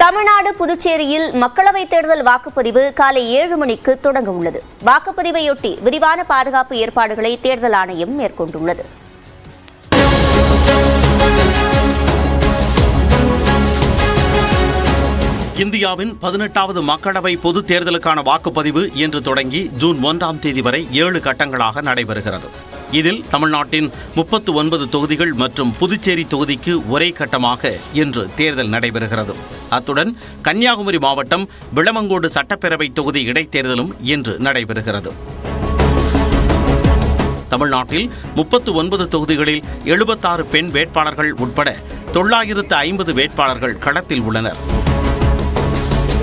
தமிழ்நாடு புதுச்சேரியில் மக்களவைத் தேர்தல் வாக்குப்பதிவு காலை 7 மணிக்கு தொடங்க உள்ளது. வாக்குப்பதிவையொட்டி விரிவான பாதுகாப்பு ஏற்பாடுகளை தேர்தல் ஆணையம் மேற்கொண்டுள்ளது. இந்தியாவின் 18வது மக்களவை பொதுத் தேர்தலுக்கான வாக்குப்பதிவு இன்று தொடங்கி ஜூன் 1ஆம் தேதி வரை 7 கட்டங்களாக நடைபெறுகிறது. இதில் தமிழ்நாட்டின் 39 தொகுதிகள் மற்றும் புதுச்சேரி தொகுதிக்கு ஒரே கட்டமாக இன்று தேர்தல் நடைபெறுகிறது. அத்துடன் கன்னியாகுமரி மாவட்டம் விளவங்கோடு சட்டப்பேரவை தொகுதி இடைத்தேர்தலும் இன்று நடைபெறுகிறது. தமிழ்நாட்டில் 39 தொகுதிகளில் 76 பெண் வேட்பாளர்கள் உட்பட 950 வேட்பாளர்கள் களத்தில் உள்ளனர்.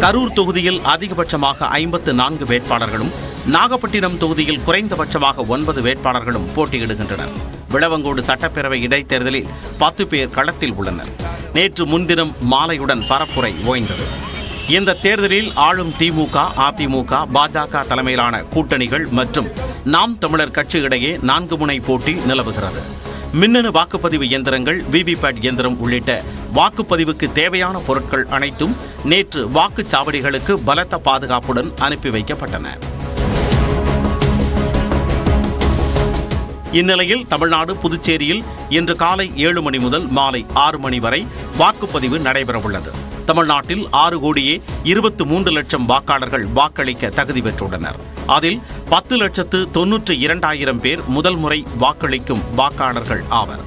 கரூர் தொகுதியில் அதிகபட்சமாக 54 வேட்பாளர்களும், நாகப்பட்டினம் தொகுதியில் குறைந்தபட்சமாக 9 வேட்பாளர்களும் போட்டியிடுகின்றனர். விளவங்கோடு சட்டப்பேரவை இடைத்தேர்தலில் 10 பேர் களத்தில் உள்ளனர். நேற்று முன்தினம் மாலையுடன் பரப்புரை ஓய்ந்தது. இந்த தேர்தலில் ஆளும் திமுக, அதிமுக, பாஜக தலைமையிலான கூட்டணிகள் மற்றும் நாம் தமிழர் கட்சி இடையே 4 முனை போட்டி நிலவுகிறது. மின்னணு வாக்குப்பதிவு இயந்திரங்கள், விவிபேட் இயந்திரம் உள்ளிட்ட வாக்குப்பதிவுக்கு தேவையான பொருட்கள் அனைத்தும் நேற்று வாக்குச்சாவடிகளுக்கு பலத்த பாதுகாப்புடன் அனுப்பி வைக்கப்பட்டன. இந்நிலையில் தமிழ்நாடு புதுச்சேரியில் இன்று காலை 7 மணி முதல் மாலை 6 மணி வரை வாக்குப்பதிவு நடைபெறவுள்ளது. தமிழ்நாட்டில் 6,23,00,000 வாக்காளர்கள் வாக்களிக்க தகுதி பெற்றுள்ளனர். அதில் 10,92,000 பேர் முதல் முறை வாக்களிக்கும் வாக்காளர்கள் ஆவர்.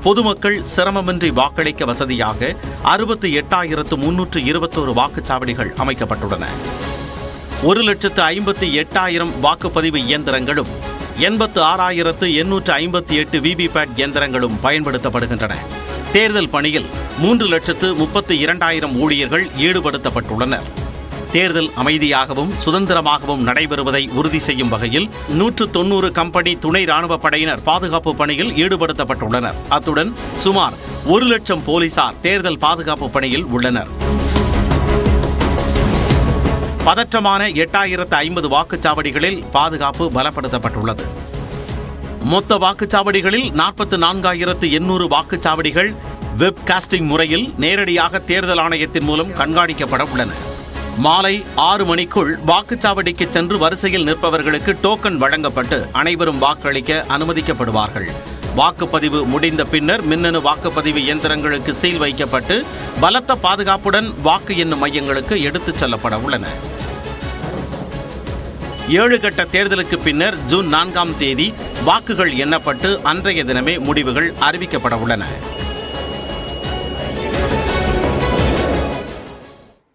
பொதுமக்கள் சிரமமின்றி வாக்களிக்க வசதியாக 68,321 வாக்குச்சாவடிகள் அமைக்கப்பட்டுள்ளன. 1,58,000 வாக்குப்பதிவு இயந்திரங்களும் 86,858 விவிபேட் இயந்திரங்களும் பயன்படுத்தப்படுகின்றன. தேர்தல் பணியில் 3,32,000 ஊழியர்கள் ஈடுபடுத்தப்பட்டுள்ளனர். தேர்தல் அமைதியாகவும் சுதந்திரமாகவும் நடைபெறுவதை உறுதி செய்யும் வகையில் 190 கம்பெனி துணை ராணுவ படையினர் பாதுகாப்பு பணியில் ஈடுபடுத்தப்பட்டுள்ளனர். அத்துடன் சுமார் 1,00,000 போலீசார் தேர்தல் பாதுகாப்பு பணியில் உள்ளனர். பதற்றமான 8,050 வாக்குச்சாவடிகளில் பாதுகாப்பு பலப்படுத்தப்பட்டுள்ளது. மொத்த வாக்குச்சாவடிகளில் 44,800 வாக்குச்சாவடிகள் வெப்காஸ்டிங் முறையில் நேரடியாக தேர்தல் ஆணையத்தின் மூலம் கண்காணிக்கப்பட உள்ளன. மாலை 6 மணிக்குள் வாக்குச்சாவடிக்கு சென்று வரிசையில் நிற்பவர்களுக்கு டோக்கன் வழங்கப்பட்டு அனைவரும் வாக்களிக்க அனுமதிக்கப்படுவார்கள். வாக்குப்பதிவு முடிந்த பின்னர் மின்னணு வாக்குப்பதிவு இயந்திரங்களுக்கு சீல் வைக்கப்பட்டு பலத்த பாதுகாப்புடன் வாக்கு எண்ணும் மையங்களுக்கு எடுத்துச் செல்லப்பட உள்ளன. 7 கட்ட தேர்தலுக்கு பின்னர் ஜூன் 4ஆம் தேதி வாக்குகள் எண்ணப்பட்டு அன்றைய தினமே முடிவுகள் அறிவிக்கப்பட உள்ளன.